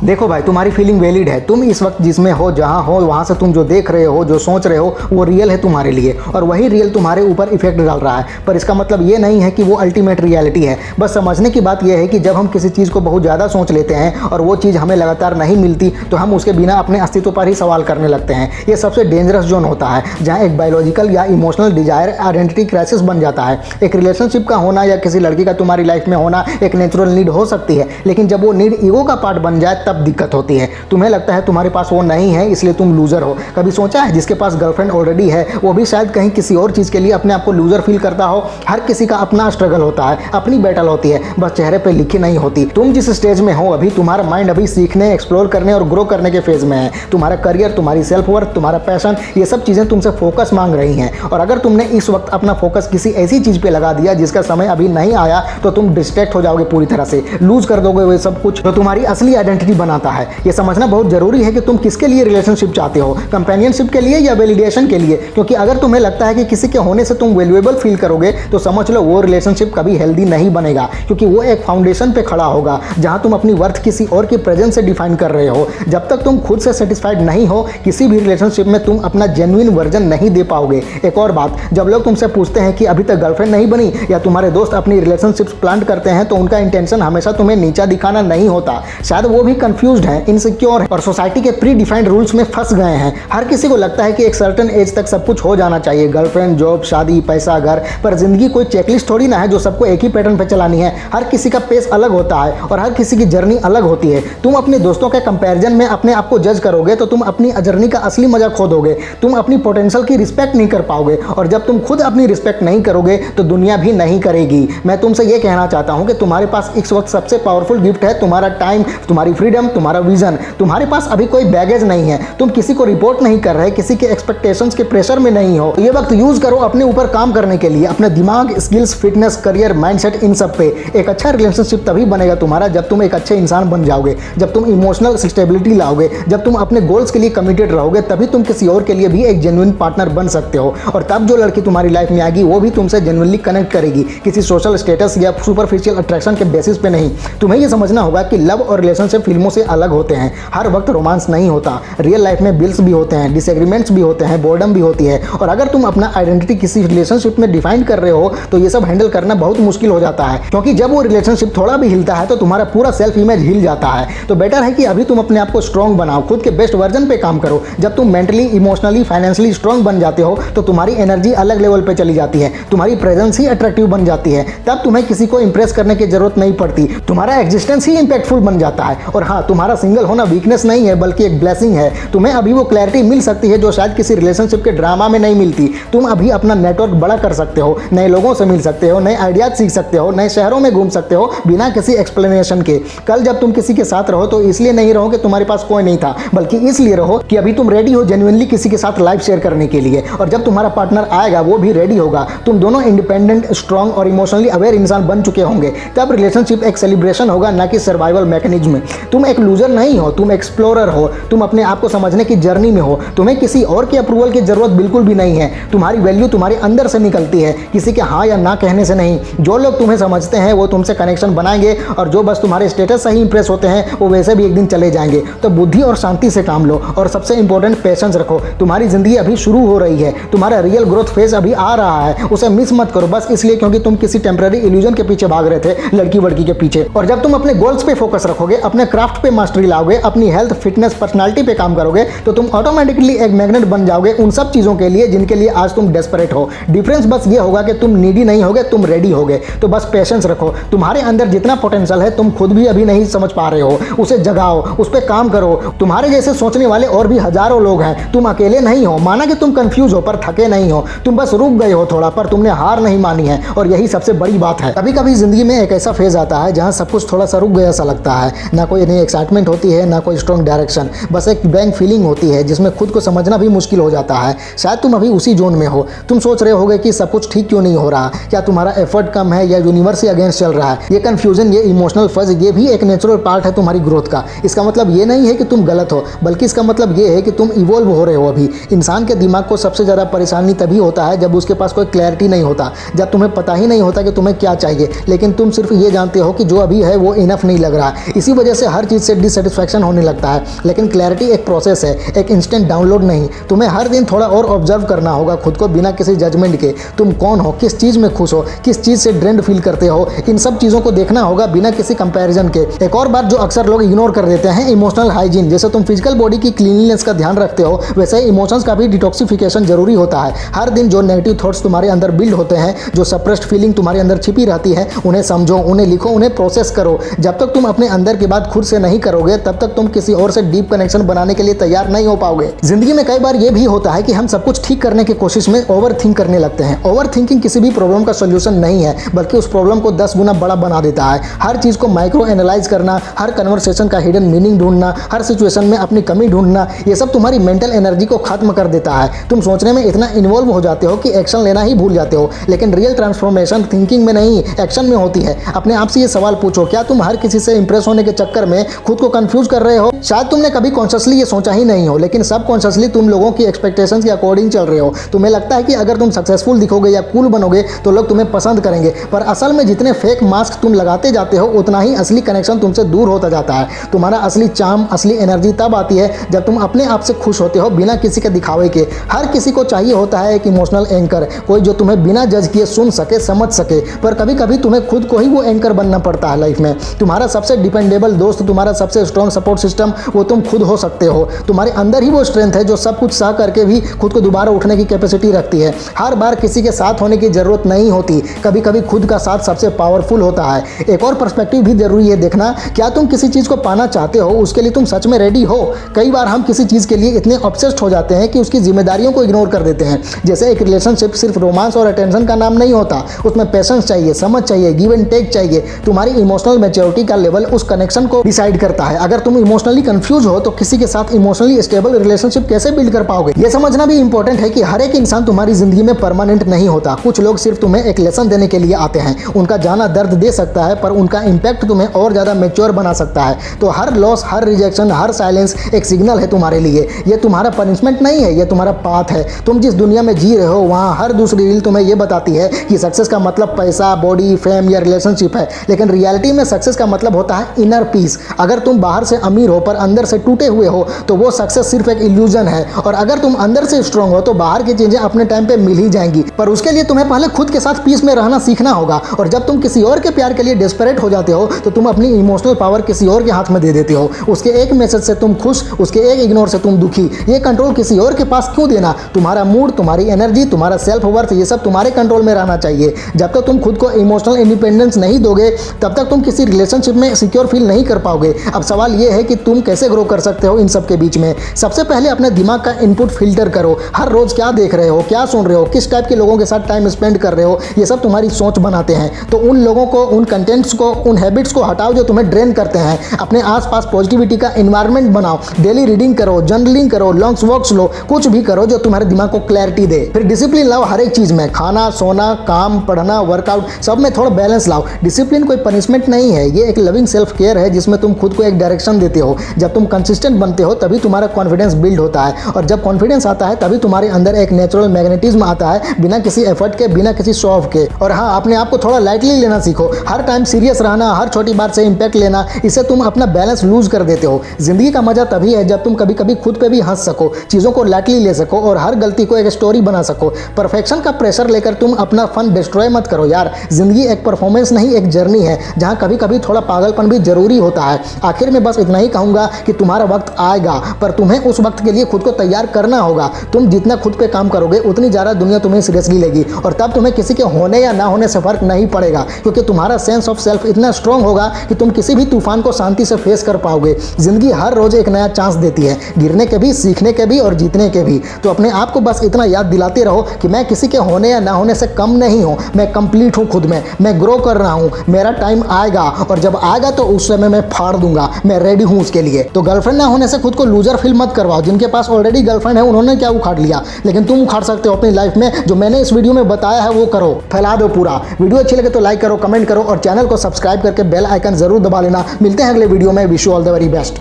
देखो भाई, तुम्हारी फीलिंग वैलिड है। तुम इस वक्त जिसमें हो, जहाँ हो, वहाँ से तुम जो देख रहे हो, जो सोच रहे हो, वो रियल है तुम्हारे लिए, और वही रियल तुम्हारे ऊपर इफेक्ट डाल रहा है। पर इसका मतलब ये नहीं है कि वो अल्टीमेट रियलिटी है। बस समझने की बात यह है कि जब हम किसी चीज़ को बहुत ज़्यादा सोच लेते हैं और वो चीज़ हमें लगातार नहीं मिलती, तो हम उसके बिना अपने अस्तित्व पर ही सवाल करने लगते हैं। ये सबसे डेंजरस जोन होता है, जहाँ एक बायोलॉजिकल या इमोशनल डिजायर आइडेंटिटी क्राइसिस बन जाता है। एक रिलेशनशिप का होना या किसी लड़की का तुम्हारी लाइफ में होना एक नेचुरल नीड हो सकती है, लेकिन जब वो नीड ईगो का पार्ट बन जाए तब दिक्कत होती है। तुम्हें लगता है तुम्हारे पास वो नहीं है, इसलिए तुम लूजर हो। कभी सोचा है, जिसके पास गर्लफ्रेंड ऑलरेडी है वो भी शायद कहीं किसी और चीज़ के लिए अपने आप को लूजर फील करता हो। हर किसी का अपना स्ट्रगल होता है, अपनी बैटल होती है, बस चेहरे पे लिखी नहीं होती। तुम जिस स्टेज में हो अभी, तुम्हारा माइंड अभी सीखने, एक्सप्लोर करने और ग्रो करने के फेज में है। तुम्हारा करियर, तुम्हारी सेल्फ वर्थ, तुम्हारा पैशन, ये सब चीज़ें तुमसे फोकस मांग रही हैं। और अगर तुमने इस वक्त अपना फोकस किसी ऐसी चीज़ पे लगा दिया जिसका समय अभी नहीं आया, तो तुम डिस्ट्रैक्ट हो जाओगे, पूरी तरह से लूज कर दोगे वो सब कुछ जो तुम्हारी असली आइडेंटिटी बनाता है। ये समझना बहुत जरूरी है कि तुम किसके लिए रिलेशनशिप चाहते हो, कंपेनियनशिप के लिए या वैलिडेशन के लिए। क्योंकि अगर तुम्हें लगता है कि किसी के होने से तुम वैल्यूएबल फील करोगे, तो समझ लो वो रिलेशनशिप कभी हेल्दी नहीं बनेगा, क्योंकि वो एक फाउंडेशन पे खड़ा होगा जहां तुम अपनी वर्थ किसी और की प्रेजेंस से डिफाइन कर रहे हो। जब तक तुम खुद से सेटिस्फाइड नहीं हो, किसी भी रिलेशनशिप में तुम अपना जेन्युइन वर्जन नहीं दे पाओगे। एक और बात, जब लोग तुमसे पूछते हैं कि अभी तक गर्लफ्रेंड नहीं बनी, या तुम्हारे दोस्त अपनी रिलेशनशिप्स प्लान करते हैं, तो उनका इंटेंशन हमेशा तुम्हें नीचा दिखाना नहीं होता। शायद वो भी कंफ्यूज्ड हैं, इनसिक्योर हैं और सोसाइटी के प्री डिफाइंड रूल्स में फंस गए हैं। हर किसी को लगता है कि एक सर्टेन एज तक सब कुछ हो जाना चाहिए, गर्लफ्रेंड, जॉब, शादी, पैसा, घर। पर जिंदगी कोई चेकलिस्ट थोड़ी ना है जो सबको एक ही पैटर्न पे चलानी है। हर किसी का पेस अलग होता है और हर किसी की जर्नी अलग होती है। तुम अपने दोस्तों के कंपैरिजन में अपने आप को जज करोगे तो तुम अपनी जर्नी का असली मजा खो दोगे। तुम अपनी पोटेंशियल की रिस्पेक्ट नहीं कर पाओगे, और जब तुम खुद अपनी रिस्पेक्ट नहीं करोगे तो दुनिया भी नहीं करेगी। मैं तुमसे ये कहना चाहता हूँ कि तुम्हारे पास इस वक्त सबसे पावरफुल गिफ्ट है तुम्हारा टाइम, तुम्हारी फ्रीडम, तुम्हारा विजन। तुम्हारे पास अभी कोई बैगेज नहीं है, तुम किसी को रिपोर्ट नहीं कर रहे, किसी के एक्सपेक्टेशंस के प्रेशर में नहीं हो। ये वक्त यूज करो अपने ऊपर काम करने के लिए, अपने दिमाग, स्किल्स, फिटनेस, करियर, माइंडसेट, इन सब पे। एक अच्छा रिलेशनशिप तभी बनेगा तुम्हारा जब तुम एक अच्छे इंसान बन जाओगे, जब तुम इमोशनल स्टेबिलिटी लाओगे, जब तुम अपने गोल्स के लिए कमिटेड रहोगे, तभी तुम किसी और के लिए भी एक जेन्युइन पार्टनर बन सकते हो। और तब जो लड़की तुम्हारी लाइफ में आएगी वो भी तुमसे जेन्युइनली कनेक्ट करेगी, किसी सोशल स्टेटस या सुपरफिशियल अट्रैक्शन के बेसिस पे नहीं। तुम्हें ये समझना होगा कि लव और रिलेशनशिप फिल्मों से अलग होते हैं। हर वक्त रोमांस नहीं होता, रियल लाइफ में बिल्स भी होते हैं, डिसएग्रीमेंट्स भी होते हैं, बोर्डम भी होती है। और अगर तुम अपना आइडेंटिटी किसी रिलेशनशिप में डिफाइन कर रहे हो तो ये सब हैंडल करना बहुत मुश्किल हो जाता है, क्योंकि जब वो रिलेशनशिप थोड़ा भी हिलता है तो तुम्हारा पूरा सेल्फ इमेज हिल जाता है। तो बेटर है कि अभी तुम अपने आप को स्ट्रॉन्ग बनाओ, खुद के बेस्ट वर्जन पे काम करो। जब तुम मेंटली, इमोशनली, फाइनेंशियली स्ट्रॉन्ग बन जाते हो तो तुम्हारी एनर्जी अलग लेवल पे चली जाती है, तुम्हारी प्रेजेंस ही अट्रैक्टिव बन जाती है। तब तुम्हें किसी को इंप्रेस करने की जरूरत नहीं पड़ती, तुम्हारा एग्जिस्टेंस ही इंपैक्टफुल बन जाता है। और हाँ, तुम्हारा सिंगल होना वीकनेस नहीं है बल्कि एक ब्लेसिंग है। तुम्हें अभी वो क्लैरिटी मिल सकती है जो शायद किसी रिलेशनशिप के ड्रामा में नहीं मिलती। तुम अभी अपना नेटवर्क बड़ा कर सकते हो, नए लोगों से मिल सकते हो, नए आइडियाज सीख सकते हो, नए शहरों में घूम सकते हो बिना किसी एक्सप्लेनेशन के। कल जब तुम किसी के साथ रहो तो इसलिए नहीं रहो कि तुम्हारे पास कोई नहीं था, बल्कि इसलिए रहो कि अभी तुम रेडी हो जेन्युइनली किसी के साथ लाइफ शेयर करने के लिए। और जब तुम्हारा पार्टनर आएगा वो भी रेडी होगा, तुम दोनों इंडिपेंडेंट, स्ट्रांग और इमोशनली अवेयर इंसान बन चुके होंगे। तब रिलेशनशिप एक सेलिब्रेशन होगा, ना कि सर्वाइवल मैकेनिज्म। तुम एक लूजर नहीं हो, तुम एक्सप्लोरर हो। तुम अपने आप को समझने की जर्नी में हो। तुम्हें किसी और के अप्रूवल की जरूरत बिल्कुल भी नहीं है। तुम्हारी वैल्यू तुम्हारे अंदर से निकलती है, किसी के हाँ या ना कहने से नहीं। जो लोग तुम्हें समझते हैं वो तुमसे कनेक्शन बनाएंगे, और जो बस तुम्हारे स्टेटस से ही इंप्रेस होते हैं वो वैसे भी एक दिन चले जाएंगे। तो बुद्धि और शांति से काम लो, और सबसे इंपॉर्टेंट पेशेंस रखो। तुम्हारी जिंदगी अभी शुरू हो रही है, तुम्हारा रियल ग्रोथ फेज अभी आ रहा है। उसे मिस मत करो बस इसलिए क्योंकि तुम किसी टेम्पररी इल्यूजन के पीछे भाग रहे थे, लड़की वड़की के पीछे। और जब तुम अपने गोल्स पे फोकस रखोगे, अपने क्राफ्ट पे मास्टरी लाओगे, अपनी हेल्थ, फिटनेस, पर्सनालिटी पे काम करोगे, तो तुम ऑटोमेटिकली एक मैग्नेट बन जाओगे उन सब चीजों के लिए जिनके लिए आज तुम डेस्परेट हो। डिफरेंस बस ये होगा कि तुम नीडी नहीं होगे, तुम रेडी होगे। तो बस पेशेंस रखो। तुम्हारे अंदर जितना पोटेंशियल है तुम खुद भी अभी नहीं समझ पा रहे हो, उसे जगाओ, उस पर काम करो। तुम्हारे जैसे सोचने वाले और भी हजारों लोग हैं, तुम अकेले नहीं हो। माना कि तुम कंफ्यूज हो पर थके नहीं हो, तुम बस रुक गए हो थोड़ा, पर तुमने हार नहीं मानी है, और यही सबसे बड़ी बात है। कभी कभी जिंदगी में एक ऐसा फेज आता है जहां सब कुछ थोड़ा सा रुक गया सा लगता है, ना कोई नई एक्साइटमेंट होती है, ना कोई स्ट्रॉन्ग डायरेक्शन, बस एक ब्लैंक फीलिंग होती है जिसमें खुद को समझना भी मुश्किल हो जाता है। शायद तुम अभी उसी जोन में हो। तुम सोच रहे होगे कि सब कुछ ठीक क्यों नहीं हो रहा, क्या तुम्हारा एफर्ट कम है या यूनिवर्स ही अगेंस्ट चल रहा है। ये कंफ्यूजन, ये इमोशनल फज, ये भी एक नेचुरल पार्ट है तुम्हारी ग्रोथ का। इसका मतलब ये नहीं है कि तुम गलत हो, बल्कि इसका मतलब ये है कि तुम इवॉल्व हो रहे हो अभी। इंसान के दिमाग को सबसे ज़्यादा परेशानी तभी होता है जब उसके पास कोई क्लैरिटी नहीं होता, जब तुम्हें पता ही नहीं होता कि तुम्हें क्या चाहिए, लेकिन तुम सिर्फ ये जानते हो कि जो अभी है वो इनफ नहीं लग रहा। इसी वजह से हर चीज़ से डिससेटिस्फैक्शन होने लगता है। लेकिन क्लैरिटी एक प्रोसेस है, एक इंस्टेंट डाउनलोड नहीं। तुम्हें हर दिन थोड़ा और ऑब्जर्व करना होगा खुद को बिना किसी जजमेंट के। तुम कौन हो, किस चीज़ में खुश हो, किस चीज़ से ड्रेन्ड फील करते हो, इन सब चीज़ों को देखना होगा बिना किसी कंपैरिजन के। एक और बात जो अक्सर लोग इग्नोर कर देते हैं, इमोशनल हाइजीन। जैसे तुम फिजिकल बॉडी की क्लीनलीनेस का ध्यान रखते हो, वैसे ही इमोशंस का भी डिटॉक्सिफिकेशन जरूरी होता है। हर दिन जो नेगेटिव थॉट्स तुम्हारे अंदर बिल्ड होते हैं, जो सप्रेस्ड फीलिंग तुम्हारे अंदर छिपी रहती है, उन्हें समझो, उन्हें लिखो, उन्हें प्रोसेस करो। जब तक तुम अपने अंदर की बात खुद से नहीं करोगे, तब तक तुम किसी और से डीप कनेक्शन बनाने के लिए तैयार नहीं हो पाओगे। जिंदगी में कई बार यह भी होता है कि हम सब कुछ ठीक करने की कोशिश में ओवर थिंक करने लगते हैं। ओवर थिंकिंग किसी भी प्रॉब्लम का सोल्यूशन नहीं है, बल्कि उस प्रॉब्लम को 10 गुना बड़ा बना देता है। हर चीज को माइक्रो एनालाइज करना, हर कन्वर्सेशन का हिडन मीनिंग ढूंढना, हर सिचुएशन में अपनी कमी ढूंढना, ये सब तुम्हारी मेंटल एनर्जी को खत्म कर देता है। तुम सोचने में इतना इन्वॉल्व हो जाते हो कि एक्शन लेना ही भूल जाते हो। लेकिन रियल ट्रांसफॉर्मेशन थिंकिंग में नहीं, एक्शन में होती है। अपने आप से ये सवाल पूछो, क्या तुम हर किसी से इंप्रेस होने के चक्कर में खुद को कंफ्यूज कर रहे हो? शायद तुमने कभी कॉन्शियसली ये सोचा ही नहीं हो, लेकिन सब कॉन्शियसली तुम लोगों की एक्सपेक्टेशंस के अकॉर्डिंग चल रहे हो। तुम्हें लगता है कि अगर तुम सक्सेसफुल दिखोगे या कूल बनोगे तो लोग तुम्हें पसंद करेंगे, पर असल में जितने फेक मास्क तुम लगाते जाते हो, उतना ही असली कनेक्शन तुमसे दूर होता जाता है। तुम्हारा असली चार्म, असली एनर्जी तब आती है जब तुम अपने आप से खुश होते हो, बिना किसी के दिखावे के। हर किसी को चाहिए होता है एक इमोशनल एंकर, कोई जो तुम्हें बिना जज किए सुन सके, समझ सके। पर कभी कभी तुम्हें खुद को ही वो एंकर बनना पड़ता है लाइफ में। तुम्हारा सबसे डिपेंडेबल दोस्त, तुम्हारा सबसे स्ट्रॉन्ग सपोर्ट सिस्टम, वो तुम खुद हो सकते हो। तुम्हारे अंदर ही वो स्ट्रेंथ है जो सब कुछ सह करके भी खुद को दोबारा उठने की कैपेसिटी रखती है। हर बार किसी के साथ होने की जरूरत नहीं होती, कभी कभी खुद का साथ सबसे पावरफुल होता है। एक और पर्सपेक्टिव भी जरूरी है देखना, क्या तुम किसी चीज को पाना चाहते हो, उसके लिए तुम सच में रेडी हो? कई बार हम किसी चीज के लिए इतने ऑब्सेस्ड हो जाते हैं कि उसकी जिम्मेदारियों को इग्नोर कर देते हैं। जैसे एक रिलेशनशिप सिर्फ रोमांस और अटेंशन का नाम नहीं होता, उसमें पेशेंस चाहिए, समझ चाहिए, गिव एंड टेक चाहिए। तुम्हारी इमोशनल मैच्योरिटी का लेवल उस कनेक्शन को डिसाइड करता है। अगर तुम इमोशनली कंफ्यूज हो तो किसी के साथ इमोशनली स्टेबल रिलेशनशिप कैसे बिल्ड कर पाओगे? यह समझना भी इंपॉर्टेंट है कि हर एक इंसान तुम्हारी जिंदगी में परमानेंट नहीं होता। कुछ लोग सिर्फ तुम्हें एक लेसन देने के लिए आते हैं। उनका जाना दर्द दे सकता है, पर उनका इंपैक्ट तुम्हें और ज्यादा मैच्योर बना सकता है। तो हर लॉस, हर रिजेक्शन, हर साइलेंस एक सिग्नल है तुम्हारे लिए। ये तुम्हारा पनिशमेंट नहीं है, ये तुम्हारा पाथ है। तुम जिस दुनिया में जी रहे हो, वहाँ हर दूसरी रील तुम्हें यह बताती है कि सक्सेस का मतलब पैसा, बॉडी, फेम या रिलेशनशिप है। लेकिन रियलिटी में सक्सेस का मतलब होता है इनर पीस। अगर तुम बाहर से अमीर हो पर अंदर से टूटे हुए हो तो वो सक्सेस सिर्फ एक इल्यूजन है। और अगर तुम अंदर से स्ट्रांग हो तो बाहर की चीजें अपने टाइम पे मिल ही जाएंगी। पर उसके लिए तुम्हें पहले खुद के साथ पीस में रहना सीखना होगा। और जब तुम किसी और के प्यार के लिए डेस्परेट हो जाते हो तो तुम अपनी इमोशनल पावर किसी और के हाथ में दे देते हो। उसके एक मैसेज से तुम खुश, उसके एक इग्नोर से तुम दुखी। ये कंट्रोल किसी और के पास क्यों देना? तुम्हारा मूड, तुम्हारी एनर्जी, तुम्हारा सेल्फ वर्थ, ये सब तुम्हारे कंट्रोल में रहना चाहिए। जब तक तुम खुद को इमोशनल इंडिपेंडेंस नहीं दोगे, तब तक तुम किसी रिलेशनशिप में सिक्योर फील नहीं कर पाओगे। अब सवाल यह है कि तुम कैसे ग्रो कर सकते हो इन सब के बीच में। सबसे पहले अपने दिमाग का इनपुट फिल्टर करो। हर रोज क्या देख रहे हो, क्या सुन रहे हो, किस टाइप के लोगों के साथ टाइम स्पेंड कर रहे हो, ये सब तुम्हारी सोच बनाते हैं। तो उन लोगों को, उन कंटेंट्स को, उन हैबिट्स को हटाओ जो तुम्हें ड्रेन करते हैं। अपने आसपास पॉजिटिविटी का एनवायरनमेंट बनाओ। डेली रीडिंग करो, जर्नलिंग करो, लॉन्ग वॉक्स लो, कुछ भी करो जो तुम्हारे दिमाग को क्लैरिटी दे। फिर डिसिप्लिन लाओ हर एक चीज में, खाना, सोना, काम, पढ़ना, वर्कआउट, सब में थोड़ा बैलेंस लाओ। डिसिप्लिन कोई पनिशमेंट नहीं है, ये एक लविंग सेल्फ केयर है जिसमें तुम खुद को एक डायरेक्शन देते हो। जब तुम कंसिस्टेंट बनते हो तभी तुम्हारा कॉन्फिडेंस बिल्ड होता है, और जब कॉन्फिडेंस आता है तभी तुम्हारे अंदर एक नेचुरल मैग्नेटिज्म आता है, बिना किसी एफर्ट के, बिना किसी शो ऑफ के। और हाँ, अपने आप को थोड़ा लाइटली लेना सीखो। हर टाइम सीरियस रहना, हर छोटी बात से इंपैक्ट लेना, इससे तुम अपना बैलेंस लूज कर देते हो। जिंदगी का मजा तभी है जब तुम कभी कभी खुद पे भी हंस सको, चीजों को लाइटली ले सको और हर गलती को एक स्टोरी बना सको। परफेक्शन का प्रेशर लेकर तुम अपना फन डिस्ट्रॉय मत करो यार। जिंदगी एक परफॉर्मेंस नहीं, एक जर्नी है जहाँ कभी कभी थोड़ा पागलपन भी जरूरी होता है। आखिर में बस इतना ही कहूंगा कि तुम्हारा वक्त आएगा, पर तुम्हें उस वक्त के लिए खुद को तैयार करना होगा। तुम जितना खुद पे काम करोगे उतनी ज़्यादा दुनिया तुम्हें सीरियसली लेगी, और तब तुम्हें किसी के होने या ना होने से फर्क नहीं पड़ेगा, क्योंकि तुम्हारा सेंस ऑफ सेल्फ इतना स्ट्रांग होगा कि तुम किसी भी तूफान को शांति से फेस कर पाओगे। जिंदगी हर रोज एक नया चांस देती है, गिरने के भी, सीखने के भी और जीतने के भी। तो अपने आप को बस इतना याद दिलाते रहो कि मैं किसी के होने या ना होने से कम नहीं हूँ, मैं कंप्लीट हूँ खुद में, मैं ग्रो कर रहा हूँ, मेरा टाइम आएगा, और जब आएगा तो उस समय मैं फाड़ दूंगा, मैं रेडी हूँ उसके लिए। तो गर्लफ्रेंड ना होने से खुद को लूजर फील मत करवाओ। जिनके पास ऑलरेडी गर्लफ्रेंड है उन्होंने क्या उखाड़ लिया, लेकिन तुम उखाड़ सकते हो अपनी लाइफ में। जो मैंने इस वीडियो में बताया है वो करो, फैला दो पूरा। वीडियो अच्छी लगे तो लाइक करो, कमेंट करो और चैनल को सब्सक्राइब करके बेल आइकन जरूर दबा लेना। मिलते हैं अगले वीडियो में। Wish you all the very best.